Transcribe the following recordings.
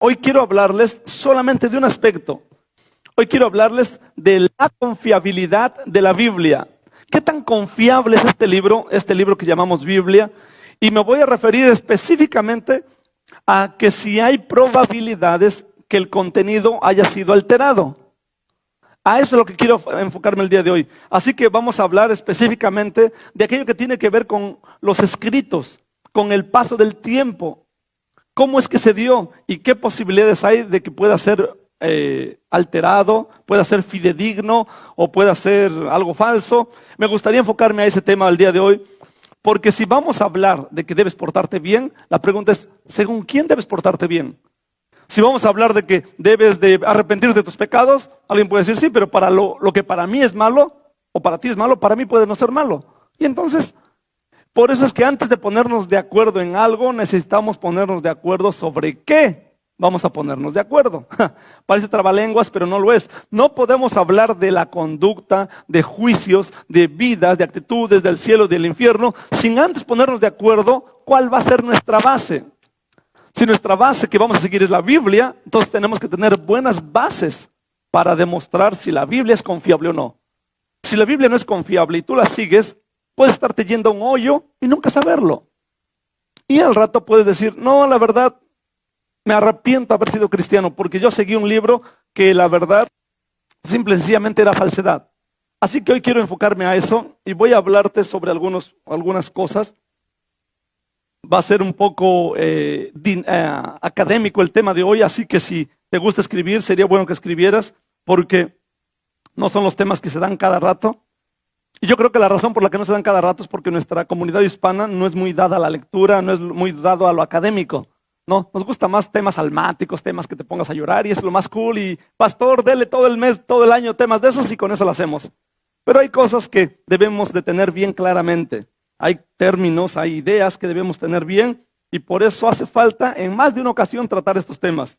Hoy quiero hablarles solamente de un aspecto. Hoy quiero hablarles de la confiabilidad de la Biblia. ¿Qué tan confiable es este libro que llamamos Biblia? Y me voy a referir específicamente a que si hay probabilidades que el contenido haya sido alterado. A eso es lo que quiero enfocarme el día de hoy. Así que vamos a hablar específicamente de aquello que tiene que ver con los escritos, con el paso del tiempo. ¿Cómo es que se dio y qué posibilidades hay de que pueda ser alterado, pueda ser fidedigno o pueda ser algo falso? Me gustaría enfocarme a ese tema el día de hoy, porque si vamos a hablar de que debes portarte bien, la pregunta es, ¿según quién debes portarte bien? Si vamos a hablar de que debes de arrepentirte de tus pecados, alguien puede decir, sí, pero para lo que para mí es malo, o para ti es malo, para mí puede no ser malo. Y entonces, por eso es que antes de ponernos de acuerdo en algo, necesitamos ponernos de acuerdo sobre qué vamos a ponernos de acuerdo. Parece trabalenguas, pero no lo es. No podemos hablar de la conducta, de juicios, de vidas, de actitudes, del cielo y del infierno, sin antes ponernos de acuerdo cuál va a ser nuestra base. Si nuestra base que vamos a seguir es la Biblia, entonces tenemos que tener buenas bases para demostrar si la Biblia es confiable o no. Si la Biblia no es confiable y tú la sigues, puedes estarte yendo a un hoyo y nunca saberlo. Y al rato puedes decir, no, la verdad, me arrepiento de haber sido cristiano porque yo seguí un libro que la verdad simple y sencillamente era falsedad. Así que hoy quiero enfocarme a eso y voy a hablarte sobre algunas cosas. Va a ser un poco académico el tema de hoy, así que si te gusta escribir, sería bueno que escribieras, porque no son los temas que se dan cada rato. Y yo creo que la razón por la que no se dan cada rato es porque nuestra comunidad hispana no es muy dada a la lectura, no es muy dado a lo académico. No, nos gusta más temas almáticos, temas que te pongas a llorar y es lo más cool. Y pastor, dele todo el mes, todo el año temas de esos y con eso lo hacemos. Pero hay cosas que debemos de tener bien claramente. Hay términos, hay ideas que debemos tener bien y por eso hace falta en más de una ocasión tratar estos temas.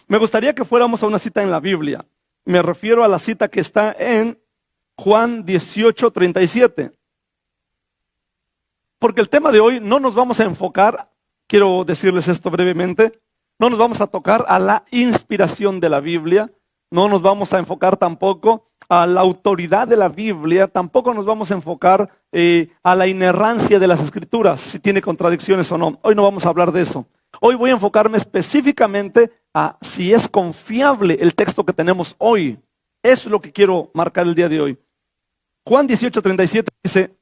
Me gustaría que fuéramos a una cita en la Biblia. Me refiero a la cita que está en Juan 18:37. Porque el tema de hoy no nos vamos a enfocar, quiero decirles esto brevemente, no nos vamos a tocar a la inspiración de la Biblia, no nos vamos a enfocar tampoco a la autoridad de la Biblia, tampoco nos vamos a enfocar a la inerrancia de las Escrituras, si tiene contradicciones o no. Hoy no vamos a hablar de eso. Hoy voy a enfocarme específicamente a si es confiable el texto que tenemos hoy. Eso es lo que quiero marcar el día de hoy. Juan 18:37 dice,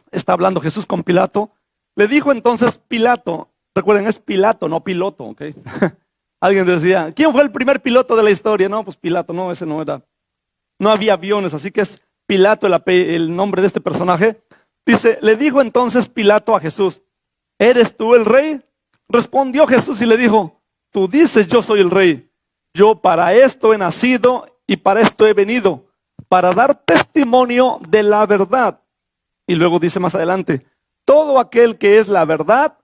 está hablando Jesús con Pilato. Le dijo entonces Pilato, recuerden, es Pilato, no piloto, ¿ok? Alguien decía, ¿quién fue el primer piloto de la historia? No, pues Pilato, no, ese no era. No había aviones, así que es Pilato el nombre de este personaje. Dice, le dijo entonces Pilato a Jesús, ¿eres tú el rey? Respondió Jesús y le dijo, tú dices yo soy el rey. Yo para esto he nacido y para esto he venido, para dar testimonio de la verdad. Y luego dice más adelante, todo aquel que es la verdad,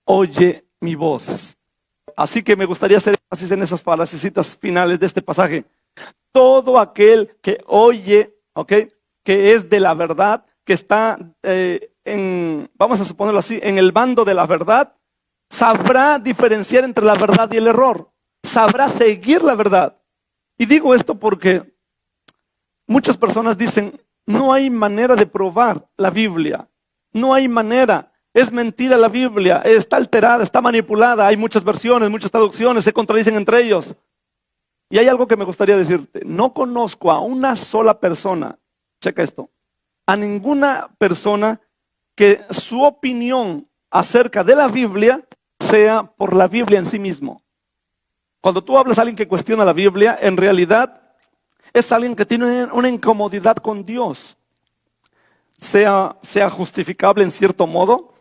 oye mi voz. Así que me gustaría hacer énfasis en esas frasecitas finales de este pasaje. Todo aquel que oye, ¿ok?, que es de la verdad, que está vamos a suponerlo así, en el bando de la verdad, sabrá diferenciar entre la verdad y el error. Sabrá seguir la verdad. Y digo esto porque muchas personas dicen, no hay manera de probar la Biblia. No hay manera. Es mentira la Biblia. Está alterada, está manipulada. Hay muchas versiones, muchas traducciones, se contradicen entre ellos. Y hay algo que me gustaría decirte. No conozco a una sola persona, checa esto, a ninguna persona que su opinión acerca de la Biblia sea por la Biblia en sí mismo. Cuando tú hablas a alguien que cuestiona la Biblia, en realidad es alguien que tiene una incomodidad con Dios. Sea justificable en cierto modo.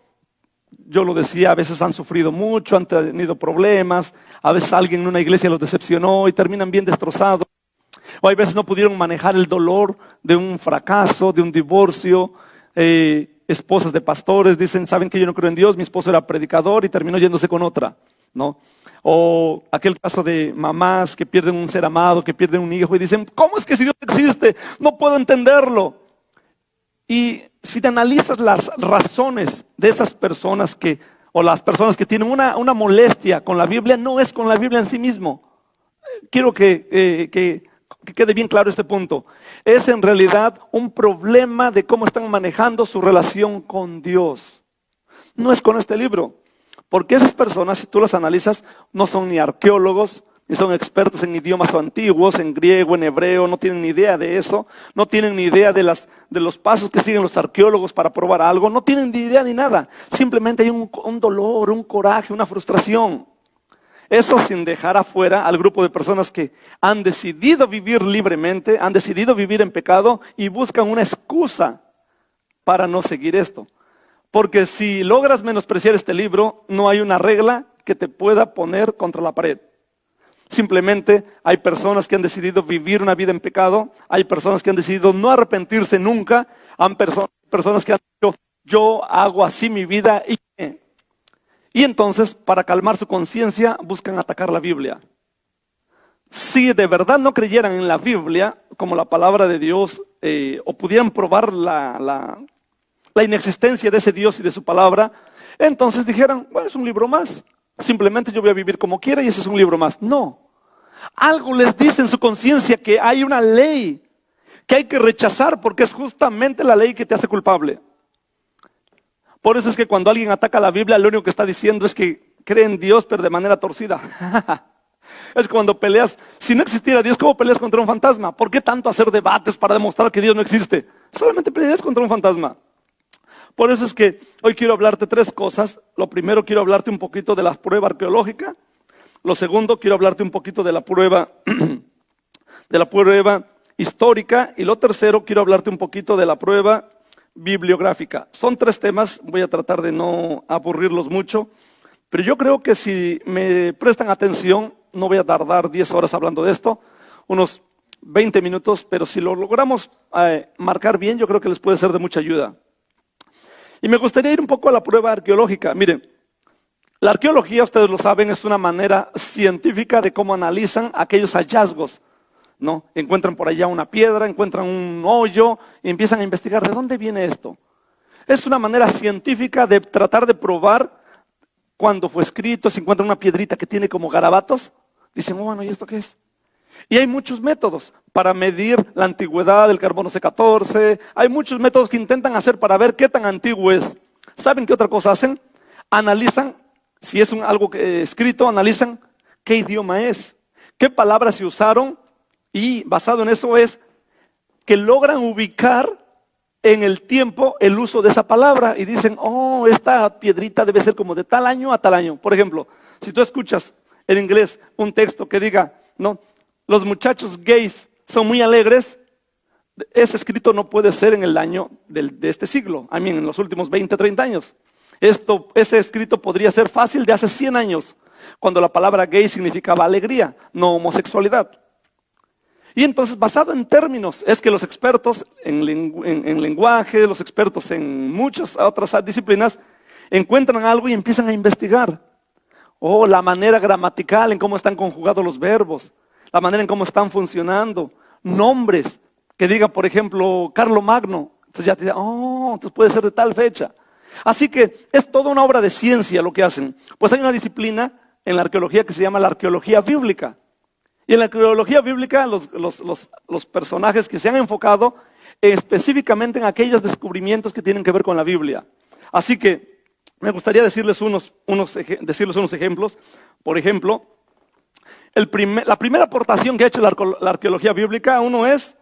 Yo lo decía, a veces han sufrido mucho, han tenido problemas, a veces alguien en una iglesia los decepcionó y terminan bien destrozados. O hay veces no pudieron manejar el dolor de un fracaso, de un divorcio. Esposas de pastores dicen, saben que yo no creo en Dios, mi esposo era predicador y terminó yéndose con otra, ¿no? O aquel caso de mamás que pierden un ser amado, que pierden un hijo y dicen, ¿cómo es que si Dios existe? No puedo entenderlo. Y si te analizas las razones de esas personas que o las personas que tienen una molestia con la Biblia, no es con la Biblia en sí mismo. Quiero que quede bien claro este punto. Es en realidad un problema de cómo están manejando su relación con Dios. No es con este libro. Porque esas personas, si tú las analizas, no son ni arqueólogos, ni son expertos en idiomas antiguos, en griego, en hebreo, no tienen ni idea de eso, no tienen ni idea de los pasos que siguen los arqueólogos para probar algo, no tienen ni idea ni nada. Simplemente hay un dolor, un coraje, una frustración. Eso sin dejar afuera al grupo de personas que han decidido vivir libremente, han decidido vivir en pecado y buscan una excusa para no seguir esto. Porque si logras menospreciar este libro, no hay una regla que te pueda poner contra la pared. Simplemente hay personas que han decidido vivir una vida en pecado, hay personas que han decidido no arrepentirse nunca, hay personas que han dicho, yo hago así mi vida y entonces para calmar su conciencia buscan atacar la Biblia. Si de verdad no creyeran en la Biblia como la palabra de Dios o pudieran probar la inexistencia de ese Dios y de su palabra, entonces dijeran, bueno, es un libro más. Simplemente yo voy a vivir como quiera y ese es un libro más. No. Algo les dice en su conciencia que hay una ley que hay que rechazar porque es justamente la ley que te hace culpable. Por eso es que cuando alguien ataca la Biblia, lo único que está diciendo es que cree en Dios, pero de manera torcida. Es cuando peleas, si no existiera Dios, ¿cómo peleas contra un fantasma? ¿Por qué tanto hacer debates para demostrar que Dios no existe? Solamente peleas contra un fantasma. Por eso es que hoy quiero hablarte tres cosas. Lo primero, quiero hablarte un poquito de la prueba arqueológica. Lo segundo, quiero hablarte un poquito de la prueba histórica. Y lo tercero, quiero hablarte un poquito de la prueba bibliográfica. Son tres temas, voy a tratar de no aburrirlos mucho, pero yo creo que si me prestan atención, no voy a tardar 10 horas hablando de esto, unos 20 minutos, pero si lo logramos marcar bien, yo creo que les puede ser de mucha ayuda. Y me gustaría ir un poco a la prueba arqueológica. Miren, la arqueología, ustedes lo saben, es una manera científica de cómo analizan aquellos hallazgos, ¿no? Encuentran por allá una piedra, encuentran un hoyo y empiezan a investigar de dónde viene esto. Es una manera científica de tratar de probar cuándo fue escrito. Si encuentran una piedrita que tiene como garabatos, dicen, oh, bueno, ¿y esto qué es? Y hay muchos métodos para medir la antigüedad del carbono C14. Hay muchos métodos que intentan hacer para ver qué tan antiguo es. ¿Saben qué otra cosa hacen? Analizan, si es algo escrito, analizan qué idioma es, qué palabras se usaron. Y basado en eso es que logran ubicar en el tiempo el uso de esa palabra y dicen, oh, esta piedrita debe ser como de tal año a tal año. Por ejemplo, si tú escuchas en inglés un texto que diga, no, los muchachos gays son muy alegres, ese escrito no puede ser en el año de este siglo, en los últimos 20, 30 años. Ese escrito podría ser fácil de hace 100 años, cuando la palabra gay significaba alegría, no homosexualidad. Y entonces, basado en términos, es que los expertos en lenguaje, los expertos en muchas otras disciplinas, encuentran algo y empiezan a investigar. O la manera gramatical, en cómo están conjugados los verbos, la manera en cómo están funcionando, nombres, que diga, por ejemplo, Carlomagno, entonces ya te dice, oh, entonces puede ser de tal fecha. Así que es toda una obra de ciencia lo que hacen. Pues hay una disciplina en la arqueología que se llama la arqueología bíblica. Y en la arqueología bíblica, los personajes que se han enfocado específicamente en aquellos descubrimientos que tienen que ver con la Biblia. Así que me gustaría decirles unos ejemplos. Por ejemplo, la primera aportación que ha hecho la arqueología bíblica, uno es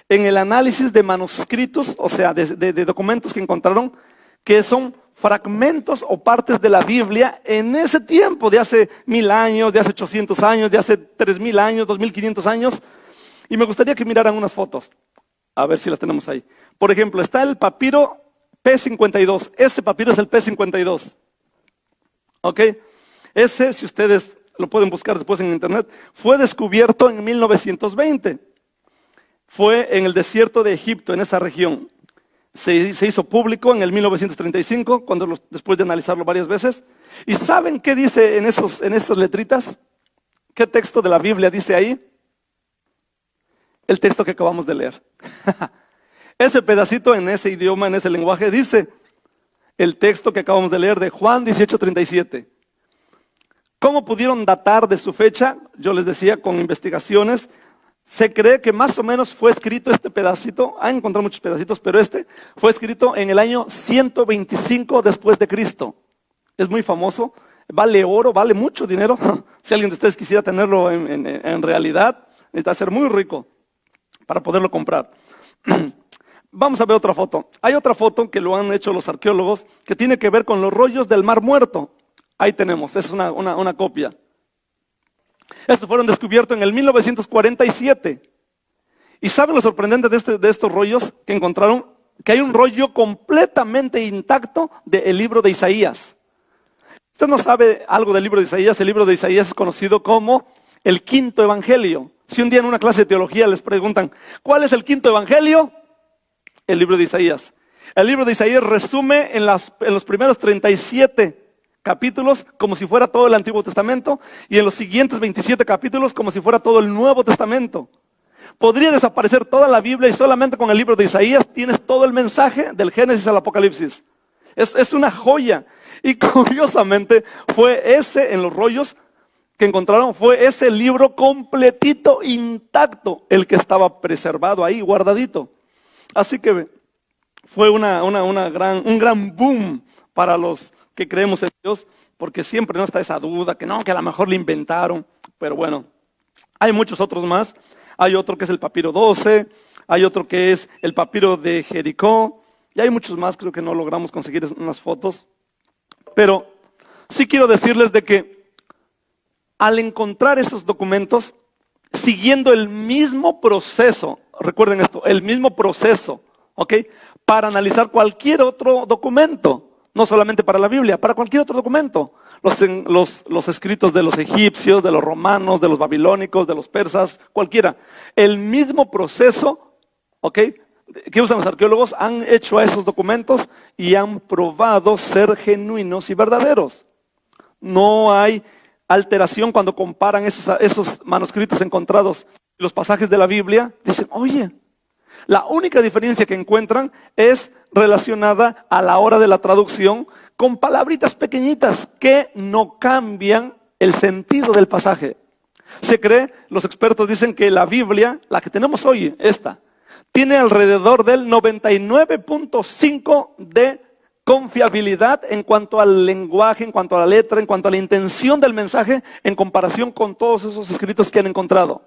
en el análisis de manuscritos, o sea, de documentos que encontraron, que son fragmentos o partes de la Biblia en ese tiempo, de hace 1000 años, de hace 800 años, de hace 3000 años, 2500 años. Y me gustaría que miraran unas fotos, a ver si las tenemos ahí. Por ejemplo, está el papiro P52. Este papiro es el P52. ¿Ok? Ese, si ustedes lo pueden buscar después en internet, fue descubierto en 1920. Fue en el desierto de Egipto, en esa región. Se hizo público en el 1935, después de analizarlo varias veces. ¿Y saben qué dice en esas letritas? ¿Qué texto de la Biblia dice ahí? El texto que acabamos de leer. Ese pedacito en ese idioma, en ese lenguaje, dice, el texto que acabamos de leer de Juan 18:37. ¿Cómo pudieron datar de su fecha? Yo les decía, con investigaciones, se cree que más o menos fue escrito este pedacito, han encontrado muchos pedacitos, pero este fue escrito en el año 125 después de Cristo. Es muy famoso, vale oro, vale mucho dinero. Si alguien de ustedes quisiera tenerlo en realidad, necesita ser muy rico para poderlo comprar. Vamos a ver otra foto. Hay otra foto que lo han hecho los arqueólogos que tiene que ver con los rollos del Mar Muerto. Ahí tenemos, es una copia. Estos fueron descubiertos en el 1947. ¿Y saben lo sorprendente de estos rollos que encontraron? Que hay un rollo completamente intacto del libro de Isaías. Usted no sabe algo del libro de Isaías. El libro de Isaías es conocido como el quinto evangelio. Si un día en una clase de teología les preguntan, ¿cuál es el quinto evangelio? El libro de Isaías. El libro de Isaías resume en los primeros 37 capítulos como si fuera todo el Antiguo Testamento y en los siguientes 27 capítulos como si fuera todo el Nuevo Testamento. Podría desaparecer toda la Biblia y solamente con el libro de Isaías tienes todo el mensaje del Génesis al Apocalipsis. Es una joya. Y curiosamente fue ese, en los rollos que encontraron, fue ese libro completito, intacto, el que estaba preservado ahí, guardadito. Así que fue un gran boom para los que creemos en Dios, porque siempre no está esa duda, que a lo mejor le inventaron, pero bueno, hay muchos otros más. Hay otro que es el papiro 12, hay otro que es el papiro de Jericó, y hay muchos más, creo que no logramos conseguir unas fotos, pero sí quiero decirles de que al encontrar esos documentos, siguiendo el mismo proceso, recuerden esto, el mismo proceso, ¿ok? Para analizar cualquier otro documento, no solamente para la Biblia, para cualquier otro documento. Los escritos de los egipcios, de los romanos, de los babilónicos, de los persas, cualquiera. El mismo proceso, ¿ok?, que usan los arqueólogos, han hecho a esos documentos y han probado ser genuinos y verdaderos. No hay alteración cuando comparan esos manuscritos encontrados y los pasajes de la Biblia. Dicen, oye, la única diferencia que encuentran es relacionada a la hora de la traducción con palabritas pequeñitas que no cambian el sentido del pasaje. Se cree, los expertos dicen que la Biblia, la que tenemos hoy, esta, tiene alrededor del 99.5 de confiabilidad en cuanto al lenguaje, en cuanto a la letra, en cuanto a la intención del mensaje, en comparación con todos esos escritos que han encontrado.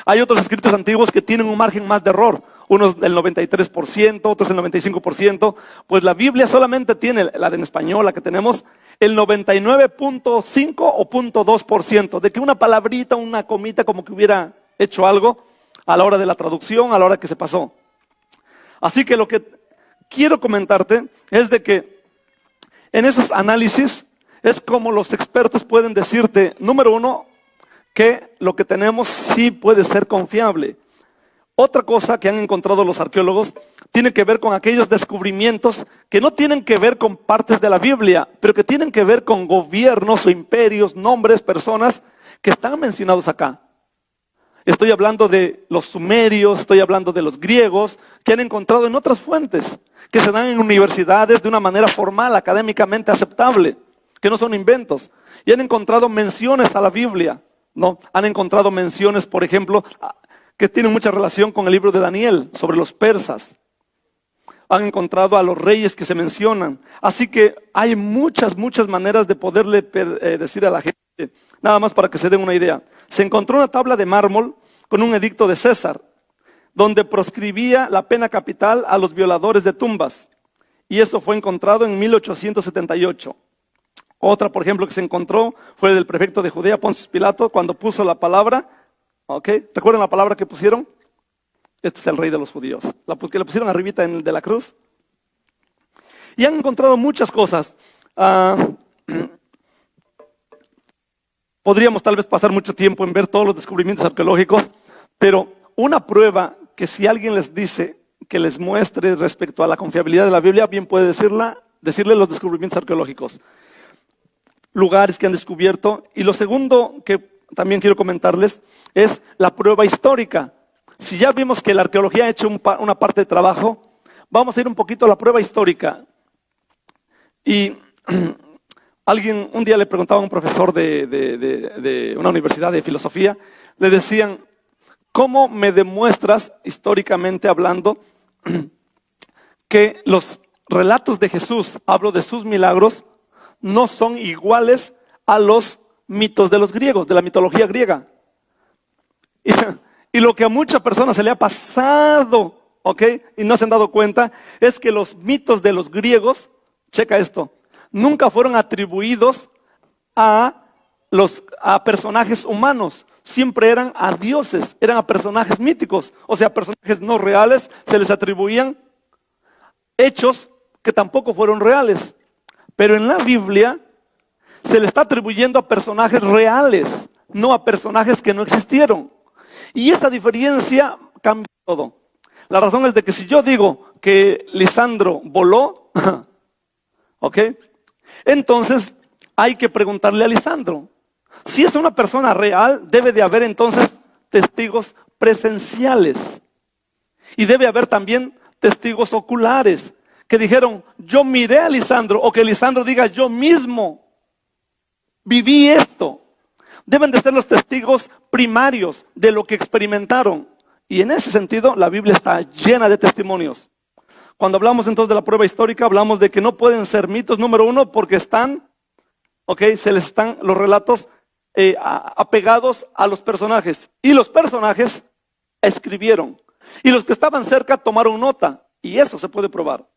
Hay otros escritos antiguos que tienen un margen más de error, unos del 93%, otros del 95%, pues la Biblia solamente tiene, la de en español, la que tenemos, el 99.5 o 0.2%, de que una palabrita, una comita como que hubiera hecho algo a la hora de la traducción, a la hora que se pasó. Así que lo que quiero comentarte es de que en esos análisis es como los expertos pueden decirte, número uno, que lo que tenemos sí puede ser confiable. Otra cosa que han encontrado los arqueólogos tiene que ver con aquellos descubrimientos que no tienen que ver con partes de la Biblia, pero que tienen que ver con gobiernos o imperios, nombres, personas que están mencionados acá. Estoy hablando de los sumerios, estoy hablando de los griegos, que han encontrado en otras fuentes, que se dan en universidades de una manera formal, académicamente aceptable, que no son inventos. Y han encontrado menciones a la Biblia, ¿no? Han encontrado menciones, por ejemplo, que tienen mucha relación con el libro de Daniel, sobre los persas. Han encontrado a los reyes que se mencionan. Así que hay muchas maneras de poderle decir a la gente, nada más para que se den una idea. Se encontró una tabla de mármol con un edicto de César, donde proscribía la pena capital a los violadores de tumbas. Y eso fue encontrado en 1878. Otra, por ejemplo, que se encontró fue del prefecto de Judea, Poncio Pilato, cuando puso la palabra, ¿ok? ¿Recuerdan la palabra que pusieron? Este es el rey de los judíos. Que le pusieron arribita de la cruz. Y han encontrado muchas cosas. Podríamos tal vez pasar mucho tiempo en ver todos los descubrimientos arqueológicos, pero una prueba que si alguien les dice que les muestre respecto a la confiabilidad de la Biblia, bien puede decirle los descubrimientos arqueológicos. Lugares que han descubierto. Y lo segundo que también quiero comentarles es la prueba histórica. Si ya vimos que la arqueología ha hecho una parte de trabajo, vamos a ir un poquito a la prueba histórica. Y un día le preguntaba a un profesor de una universidad de filosofía, le decían, ¿cómo me demuestras, históricamente hablando, que los relatos de Jesús, hablo de sus milagros, no son iguales a los mitos de los griegos, de la mitología griega? Y lo que a muchas personas se le ha pasado, ¿ok? Y no se han dado cuenta, es que los mitos de los griegos, checa esto, nunca fueron atribuidos a personajes humanos. Siempre eran a dioses, eran a personajes míticos, o sea, personajes no reales, se les atribuían hechos que tampoco fueron reales. Pero en la Biblia se le está atribuyendo a personajes reales, no a personajes que no existieron. Y esta diferencia cambia todo. La razón es de que si yo digo que Lisandro voló, ¿ok? Entonces hay que preguntarle a Lisandro. Si es una persona real, debe de haber entonces testigos presenciales. Y debe haber también testigos oculares que dijeron, yo miré a Lisandro, o que Lisandro diga, yo mismo viví esto. Deben de ser los testigos primarios de lo que experimentaron. Y en ese sentido, la Biblia está llena de testimonios. Cuando hablamos entonces de la prueba histórica, hablamos de que no pueden ser mitos, número uno, porque están, se les están los relatos apegados a los personajes. Y los personajes escribieron. Y los que estaban cerca tomaron nota. Y eso se puede probar.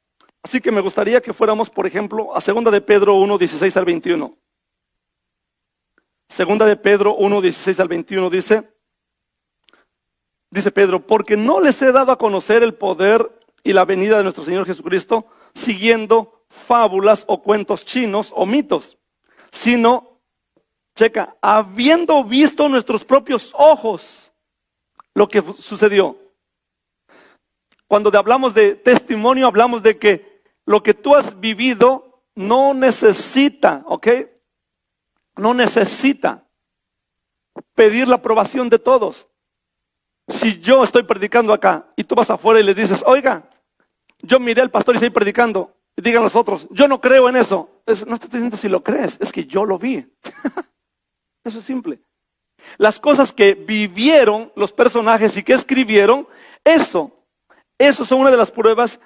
Así que me gustaría que fuéramos, por ejemplo, a 2 de Pedro 1, 16 al 21. 2 de Pedro 1, 16 al 21 dice Pedro, porque no les he dado a conocer el poder y la venida de nuestro Señor Jesucristo siguiendo fábulas o cuentos chinos o mitos, sino, checa, habiendo visto nuestros propios ojos lo que sucedió. Cuando hablamos de testimonio, hablamos de que lo que tú has vivido no necesita, no necesita pedir la aprobación de todos. Si yo estoy predicando acá y tú vas afuera y le dices, oiga, yo miré al pastor y estoy predicando, y digan los otros, yo no creo en eso. No estoy diciendo si lo crees, es que yo lo vi. Eso es simple. Las cosas que vivieron los personajes y que escribieron, eso son una de las pruebas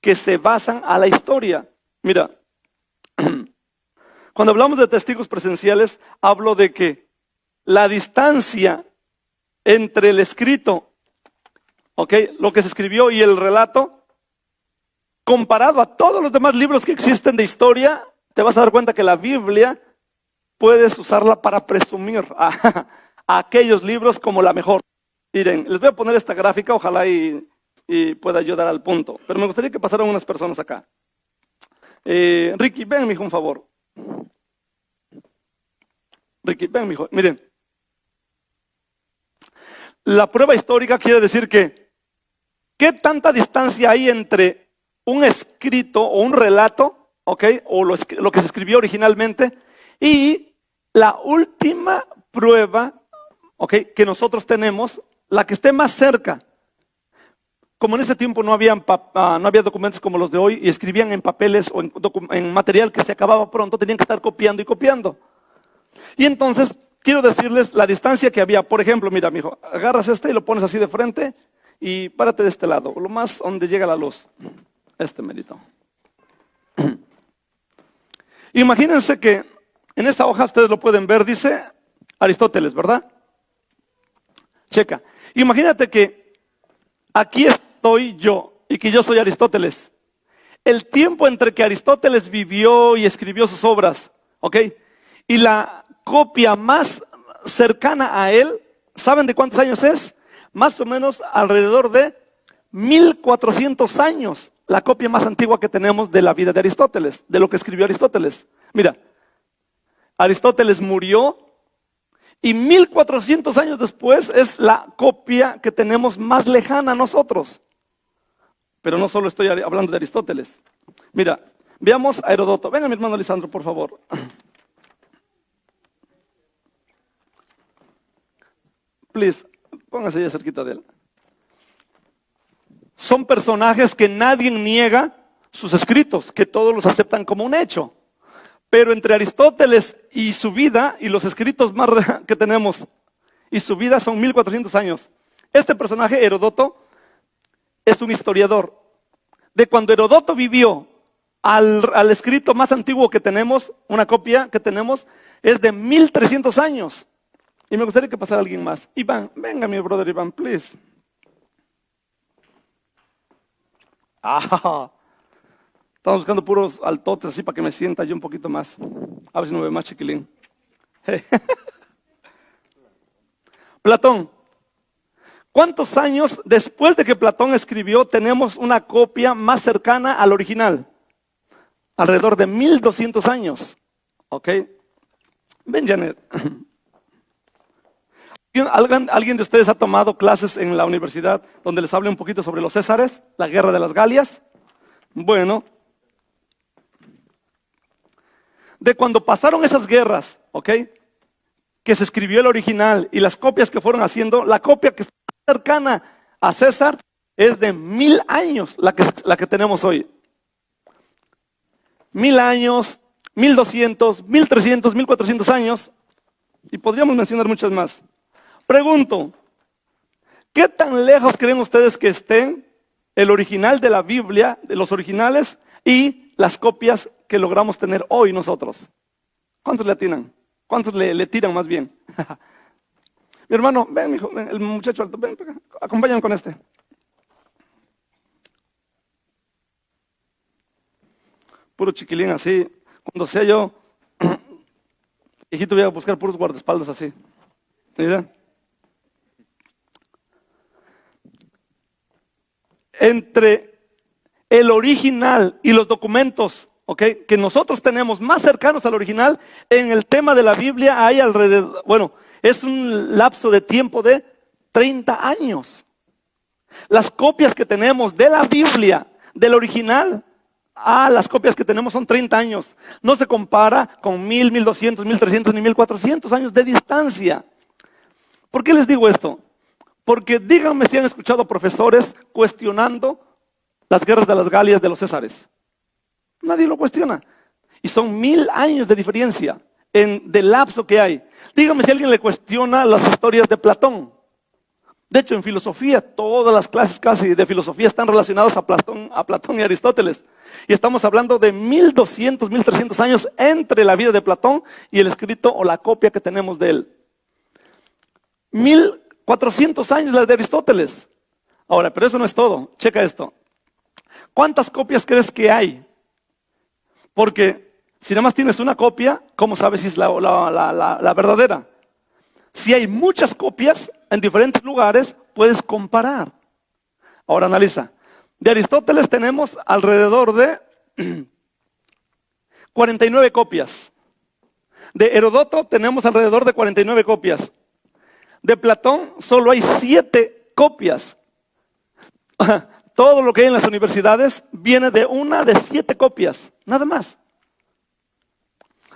que se basan a la historia. Mira, cuando hablamos de testigos presenciales, hablo de que la distancia entre el escrito, lo que se escribió y el relato, comparado a todos los demás libros que existen de historia, te vas a dar cuenta que la Biblia puedes usarla para presumir a aquellos libros como la mejor. Miren, les voy a poner esta gráfica, ojalá y pueda ayudar al punto. Pero me gustaría que pasaran unas personas acá. Ricky, ven, mijo, un favor. Ricky, ven, mijo. Miren. La prueba histórica quiere decir que, ¿qué tanta distancia hay entre un escrito o un relato, o lo que se escribió originalmente, y la última prueba, que nosotros tenemos, la que esté más cerca? Como en ese tiempo no había documentos como los de hoy y escribían en papeles o en material que se acababa pronto, tenían que estar copiando y copiando. Y entonces, quiero decirles la distancia que había. Por ejemplo, mira, mijo, agarras y lo pones así de frente y párate de este lado, lo más donde llega la luz. Merito. Imagínense que en esta hoja, ustedes lo pueden ver, dice Aristóteles, ¿verdad? Checa. Imagínate que aquí estoy yo y que yo soy Aristóteles. El tiempo entre que Aristóteles vivió y escribió sus obras, y la copia más cercana a él, ¿saben de cuántos años es? Más o menos alrededor de 1400 años, la copia más antigua que tenemos de la vida de Aristóteles, de lo que escribió Aristóteles. Mira, Aristóteles murió y 1400 años después es la copia que tenemos más lejana a nosotros. Pero no solo estoy hablando de Aristóteles. Mira, veamos a Heródoto. Venga, mi hermano Lisandro, por favor. Please, póngase ya cerquita de él. Son personajes que nadie niega sus escritos, que todos los aceptan como un hecho. Pero entre Aristóteles y su vida, y los escritos más que tenemos, y su vida son 1400 años. Este personaje, Heródoto, es un historiador. De cuando Heródoto vivió al escrito más antiguo que tenemos, una copia que tenemos, es de 1300 años. Y me gustaría que pasara alguien más. Iván, venga mi brother Iván, please. Estamos buscando puros altotes así para que me sienta yo un poquito más. A ver si no me ve más chiquilín. Platón. ¿Cuántos años después de que Platón escribió tenemos una copia más cercana al original? Alrededor de 1200 años. ¿Ok? Ven, Janet. ¿Alguien de ustedes ha tomado clases en la universidad donde les hable un poquito sobre los Césares, la guerra de las Galias? Bueno, de cuando pasaron esas guerras, ¿ok?, que se escribió el original y las copias que fueron haciendo, la copia que está cercana a César es de 1000 años, la que tenemos hoy. 1000 años, 1200, 1300, 1400 años, y podríamos mencionar muchas más. Pregunto, ¿qué tan lejos creen ustedes que estén el original de la Biblia, de los originales, y las copias que logramos tener hoy nosotros? ¿Cuántos le atinan? ¿Cuántos le tiran más bien? Mi hermano, ven, hijo, ven, el muchacho alto, ven, acompáñame con este. Puro chiquilín así. Cuando sea yo, hijito, voy a buscar puros guardaespaldas así. Mira. Entre el original y los documentos, ¿okay?, que nosotros tenemos más cercanos al original, en el tema de la Biblia hay alrededor, bueno, es un lapso de tiempo de 30 años. Las copias que tenemos de la Biblia, del original, las copias que tenemos son 30 años. No se compara con 1000, 1200, 1300 ni 1400 años de distancia. ¿Por qué les digo esto? Porque díganme si han escuchado profesores cuestionando las guerras de las Galias de los Césares. Nadie lo cuestiona. Y son 1000 años de diferencia del lapso que hay. Díganme si alguien le cuestiona las historias de Platón. De hecho, en filosofía, todas las clases casi de filosofía están relacionadas a Platón y Aristóteles. Y estamos hablando de 1200, 1300 años entre la vida de Platón y el escrito o la copia que tenemos de él. 1400 años la de Aristóteles. Ahora, pero eso no es todo. Checa esto. ¿Cuántas copias crees que hay? Porque si nada más tienes una copia, ¿cómo sabes si es la verdadera? Si hay muchas copias en diferentes lugares, puedes comparar. Ahora analiza. De Aristóteles tenemos alrededor de 49 copias. De Heródoto tenemos alrededor de 49 copias. De Platón solo hay 7 copias. Todo lo que hay en las universidades viene de una de 7 copias, nada más.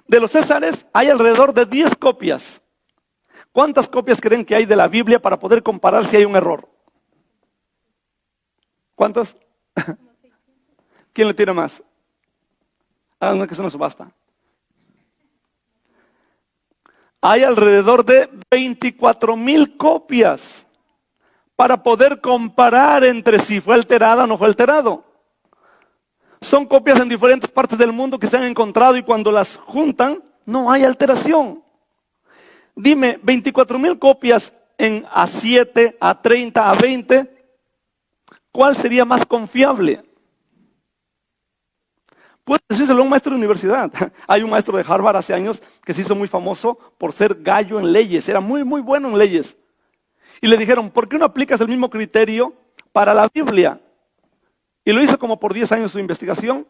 De los Césares hay alrededor de 10 copias. ¿Cuántas copias creen que hay de la Biblia para poder comparar si hay un error? ¿Cuántas? ¿Quién le tira más? Una que se nos basta. Hay alrededor de 24,000 copias para poder comparar entre si fue alterada o no fue alterado. Son copias en diferentes partes del mundo que se han encontrado y cuando las juntan no hay alteración. Dime, 24,000 copias en A7, A30, A20, ¿cuál sería más confiable? Puede decírselo a un maestro de universidad. Hay un maestro de Harvard hace años que se hizo muy famoso por ser gallo en leyes, era muy bueno en leyes. Y le dijeron, ¿por qué no aplicas el mismo criterio para la Biblia? Y lo hizo como por 10 años su investigación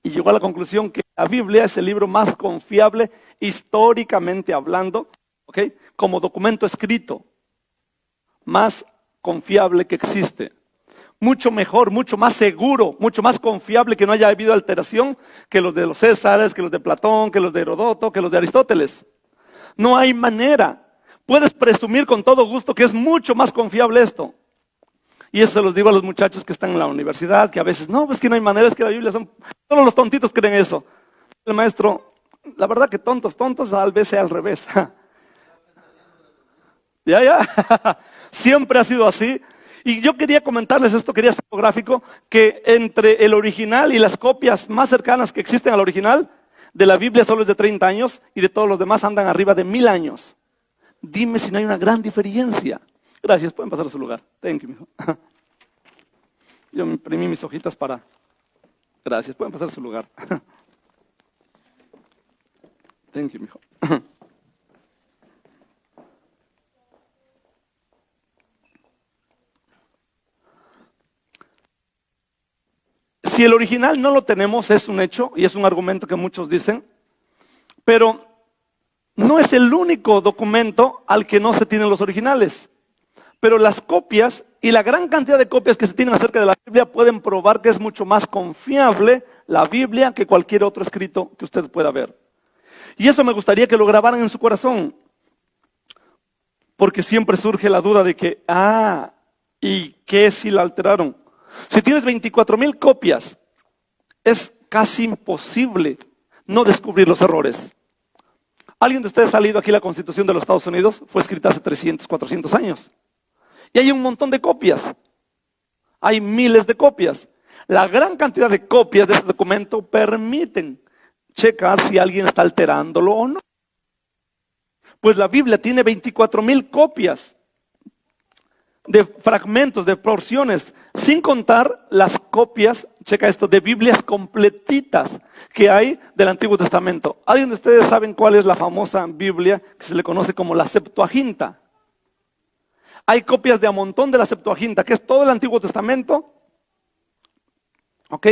y llegó a la conclusión que la Biblia es el libro más confiable históricamente hablando, ¿okay?, como documento escrito, más confiable que existe. Mucho mejor, mucho más seguro, mucho más confiable, que no haya habido alteración que los de los Césares, que los de Platón, que los de Heródoto, que los de Aristóteles. No hay manera. Puedes presumir con todo gusto que es mucho más confiable esto. Y eso se los digo a los muchachos que están en la universidad, que a veces, no, pues que no hay manera, es que la Biblia solo los tontitos creen eso. El maestro, la verdad que tontos, tal vez sea al revés. Ya. Siempre ha sido así. Y yo quería comentarles esto, quería hacer un gráfico, que entre el original y las copias más cercanas que existen al original, de la Biblia solo es de 30 años y de todos los demás andan arriba de 1000 años. Dime si no hay una gran diferencia. Gracias, pueden pasar a su lugar. Thank you, mijo. Yo me imprimí mis hojitas para... Gracias, pueden pasar a su lugar. Thank you, mijo. Si el original no lo tenemos, es un hecho y es un argumento que muchos dicen, pero no es el único documento al que no se tienen los originales. Pero las copias y la gran cantidad de copias que se tienen acerca de la Biblia pueden probar que es mucho más confiable la Biblia que cualquier otro escrito que usted pueda ver. Y eso me gustaría que lo grabaran en su corazón, porque siempre surge la duda de que, ¿y qué si la alteraron? Si tienes 24,000 copias, es casi imposible no descubrir los errores. ¿Alguien de ustedes ha leído aquí la Constitución de los Estados Unidos? Fue escrita hace 300, 400 años. Y hay un montón de copias. Hay miles de copias. La gran cantidad de copias de este documento permiten checar si alguien está alterándolo o no. Pues la Biblia tiene 24,000 copias de fragmentos, de porciones, sin contar las copias, checa esto, de Biblias completitas que hay del Antiguo Testamento. ¿Alguien de ustedes saben cuál es la famosa Biblia que se le conoce como la Septuaginta? Hay copias de a montón de la Septuaginta, que es todo el Antiguo Testamento. ¿Ok?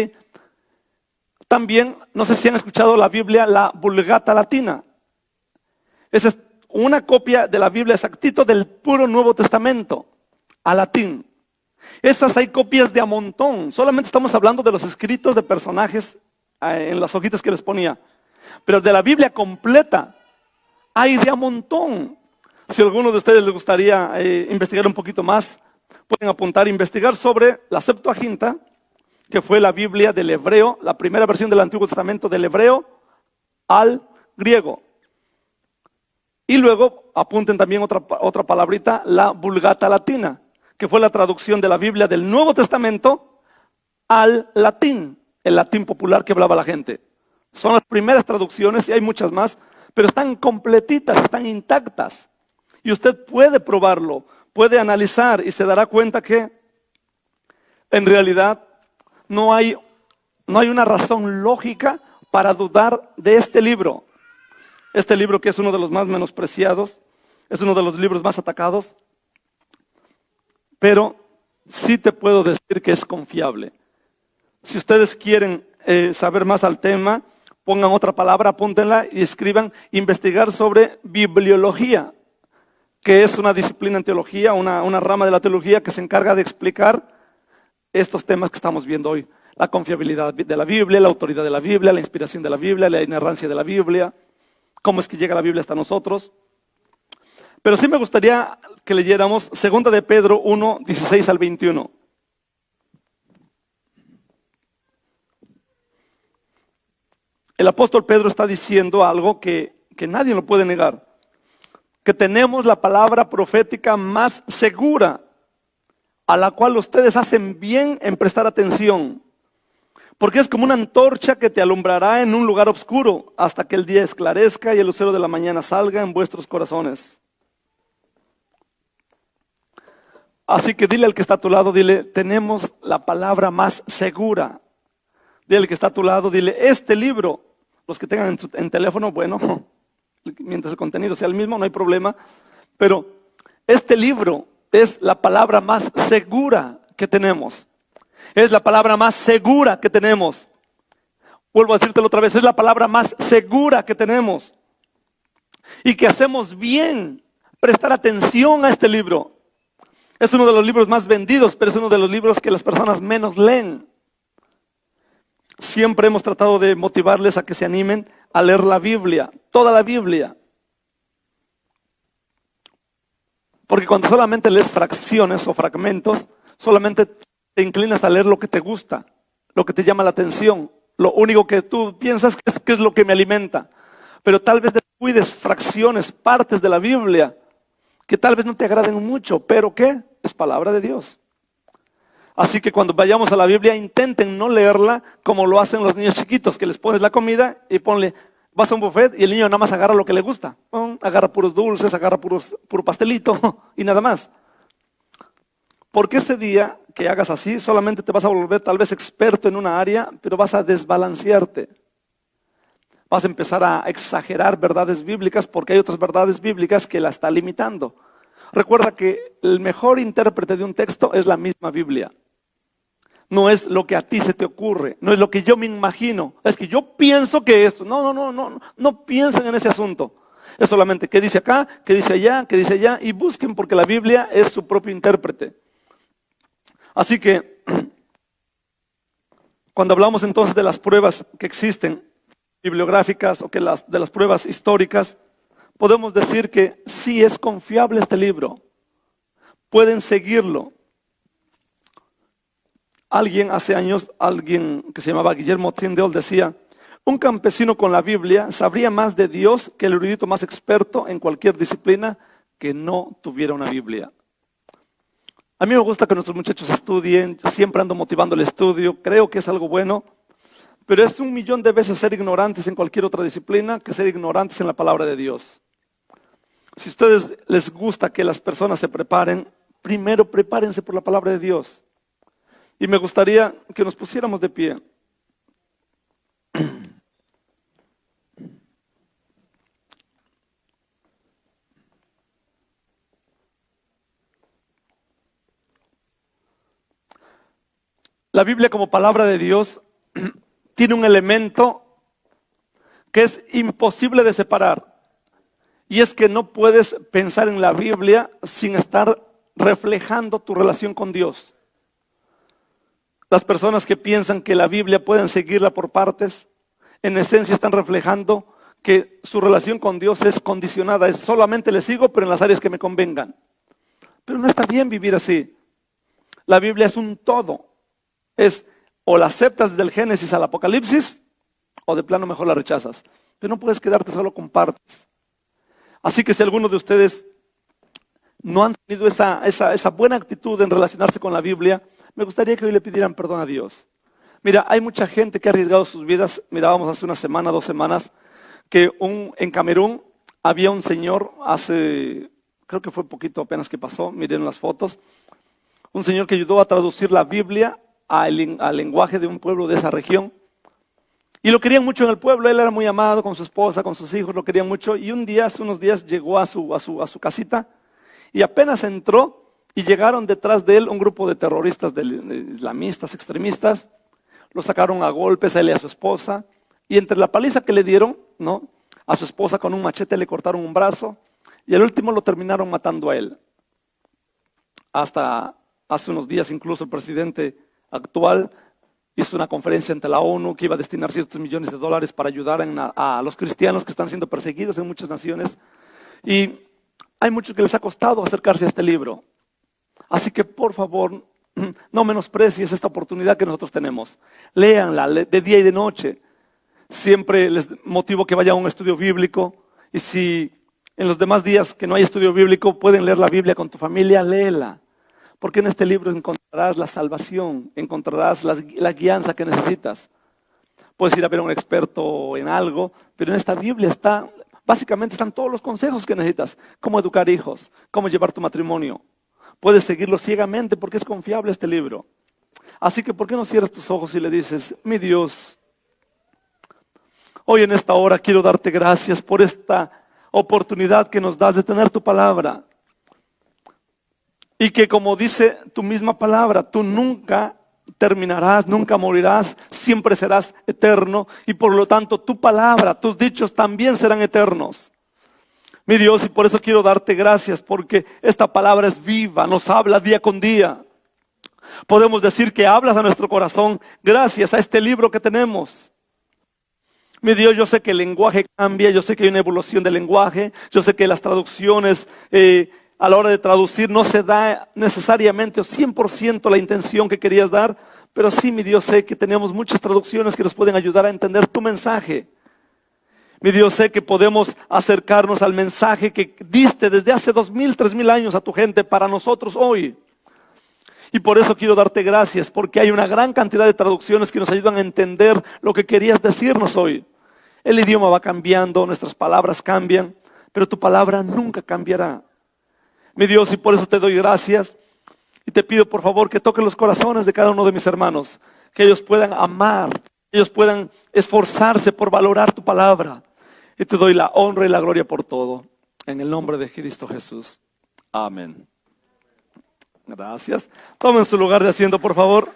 También, no sé si han escuchado la Biblia, la Vulgata Latina. Esa es una copia de la Biblia exactito del puro Nuevo Testamento, a latín. Esas hay copias de a montón. Solamente estamos hablando de los escritos de personajes en las hojitas que les ponía. Pero de la Biblia completa hay de a montón. Si a alguno de ustedes les gustaría investigar un poquito más, pueden apuntar, investigar sobre la Septuaginta, que fue la Biblia del hebreo, la primera versión del Antiguo Testamento del hebreo al griego. Y luego apunten también otra palabrita, la Vulgata Latina, que fue la traducción de la Biblia del Nuevo Testamento al latín, el latín popular que hablaba la gente. Son las primeras traducciones y hay muchas más, pero están completitas, están intactas. Y usted puede probarlo, puede analizar y se dará cuenta que en realidad no hay una razón lógica para dudar de este libro. Este libro, que es uno de los más menospreciados, es uno de los libros más atacados, pero sí te puedo decir que es confiable. Si ustedes quieren saber más al tema, pongan otra palabra, apúntenla y escriban investigar sobre bibliología, que es una disciplina en teología, una rama de la teología que se encarga de explicar estos temas que estamos viendo hoy. La confiabilidad de la Biblia, la autoridad de la Biblia, la inspiración de la Biblia, la inerrancia de la Biblia, cómo es que llega la Biblia hasta nosotros. Pero sí me gustaría que leyéramos 2 de Pedro 1, 16 al 21. El apóstol Pedro está diciendo algo que nadie lo puede negar. Que tenemos la palabra profética más segura, a la cual ustedes hacen bien en prestar atención. Porque es como una antorcha que te alumbrará en un lugar oscuro, hasta que el día esclarezca y el lucero de la mañana salga en vuestros corazones. Así que dile al que está a tu lado, dile, tenemos la palabra más segura. Dile al que está a tu lado, dile, este libro, los que tengan en teléfono, bueno, mientras el contenido sea el mismo, no hay problema. Pero este libro es la palabra más segura que tenemos. Es la palabra más segura que tenemos. Vuelvo a decírtelo otra vez, es la palabra más segura que tenemos. Y que hacemos bien prestar atención a este libro. Es uno de los libros más vendidos, pero es uno de los libros que las personas menos leen. Siempre hemos tratado de motivarles a que se animen a leer la Biblia, toda la Biblia. Porque cuando solamente lees fracciones o fragmentos, solamente te inclinas a leer lo que te gusta, lo que te llama la atención, lo único que tú piensas que es lo que me alimenta. Pero tal vez descuides fracciones, partes de la Biblia que tal vez no te agraden mucho, pero que es palabra de Dios. Así que cuando vayamos a la Biblia, intenten no leerla como lo hacen los niños chiquitos, que les pones la comida y ponle, vas a un buffet y el niño nada más agarra lo que le gusta. Agarra puros dulces, agarra puro pastelito y nada más. Porque ese día que hagas así, solamente te vas a volver tal vez experto en una área, pero vas a desbalancearte. Vas a empezar a exagerar verdades bíblicas porque hay otras verdades bíblicas que la está limitando. Recuerda que el mejor intérprete de un texto es la misma Biblia. No es lo que a ti se te ocurre, no es lo que yo me imagino. Es que yo pienso que esto. No piensen en ese asunto. Es solamente qué dice acá, qué dice allá, y busquen porque la Biblia es su propio intérprete. Así que, cuando hablamos entonces de las pruebas que existen, bibliográficas o de las pruebas históricas, podemos decir que sí es confiable este libro. Pueden seguirlo. Hace años, alguien que se llamaba Guillermo Tyndale decía, un campesino con la Biblia sabría más de Dios que el erudito más experto en cualquier disciplina que no tuviera una Biblia. A mí me gusta que nuestros muchachos estudien, siempre ando motivando el estudio, creo que es algo bueno, pero es 1.000.000 de veces ser ignorantes en cualquier otra disciplina que ser ignorantes en la palabra de Dios. Si a ustedes les gusta que las personas se preparen, primero prepárense por la palabra de Dios. Y me gustaría que nos pusiéramos de pie. La Biblia como palabra de Dios tiene un elemento que es imposible de separar. Y es que no puedes pensar en la Biblia sin estar reflejando tu relación con Dios. Las personas que piensan que la Biblia pueden seguirla por partes, en esencia están reflejando que su relación con Dios es condicionada, es solamente le sigo, pero en las áreas que me convengan. Pero no está bien vivir así. La Biblia es un todo. Es o la aceptas desde el Génesis al Apocalipsis, o de plano mejor la rechazas. Pero no puedes quedarte solo con partes. Así que si algunos de ustedes no han tenido esa buena actitud en relacionarse con la Biblia, me gustaría que hoy le pidieran perdón a Dios. Mira, hay mucha gente que ha arriesgado sus vidas. Mirábamos hace una semana, 2 semanas, que en Camerún había un señor, creo que fue poquito apenas que pasó, miren las fotos, un señor que ayudó a traducir la Biblia al lenguaje de un pueblo de esa región. Y lo querían mucho en el pueblo, él era muy amado con su esposa, con sus hijos, lo querían mucho. Y un día, hace unos días, llegó a su casita y apenas entró y llegaron detrás de él un grupo de terroristas, de islamistas, extremistas. Lo sacaron a golpes a él y a su esposa. Y entre la paliza que le dieron, ¿no?, a su esposa con un machete le cortaron un brazo y al último lo terminaron matando a él. Hasta hace unos días incluso el presidente actual hizo una conferencia ante la ONU que iba a destinar ciertos millones de dólares para ayudar a los cristianos que están siendo perseguidos en muchas naciones. Y hay muchos que les ha costado acercarse a este libro. Así que por favor, no menosprecies esta oportunidad que nosotros tenemos. Léanla de día y de noche. Siempre les motivo que vayan a un estudio bíblico. Y si en los demás días que no hay estudio bíblico pueden leer la Biblia con tu familia, léela. Porque en este libro encontrarás la salvación, encontrarás la guianza que necesitas. Puedes ir a ver a un experto en algo, pero en esta Biblia básicamente están todos los consejos que necesitas. Cómo educar hijos, cómo llevar tu matrimonio. Puedes seguirlo ciegamente porque es confiable este libro. Así que ¿por qué no cierras tus ojos y le dices, mi Dios, hoy en esta hora quiero darte gracias por esta oportunidad que nos das de tener tu palabra. Y que como dice tu misma palabra, tú nunca terminarás, nunca morirás, siempre serás eterno. Y por lo tanto tu palabra, tus dichos también serán eternos. Mi Dios, y por eso quiero darte gracias, porque esta palabra es viva, nos habla día con día. Podemos decir que hablas a nuestro corazón gracias a este libro que tenemos. Mi Dios, yo sé que el lenguaje cambia, yo sé que hay una evolución del lenguaje, yo sé que las traducciones a la hora de traducir no se da necesariamente o 100% la intención que querías dar, pero sí, mi Dios, sé que tenemos muchas traducciones que nos pueden ayudar a entender tu mensaje. Mi Dios, sé que podemos acercarnos al mensaje que diste desde hace 2000, 3000 años a tu gente para nosotros hoy. Y por eso quiero darte gracias, porque hay una gran cantidad de traducciones que nos ayudan a entender lo que querías decirnos hoy. El idioma va cambiando, nuestras palabras cambian, pero tu palabra nunca cambiará. Mi Dios, y por eso te doy gracias. Y te pido por favor que toques los corazones de cada uno de mis hermanos, que ellos puedan amar, que ellos puedan esforzarse por valorar tu palabra. Y te doy la honra y la gloria por todo. En el nombre de Cristo Jesús. Amén. Gracias. Tomen su lugar de asiento, por favor.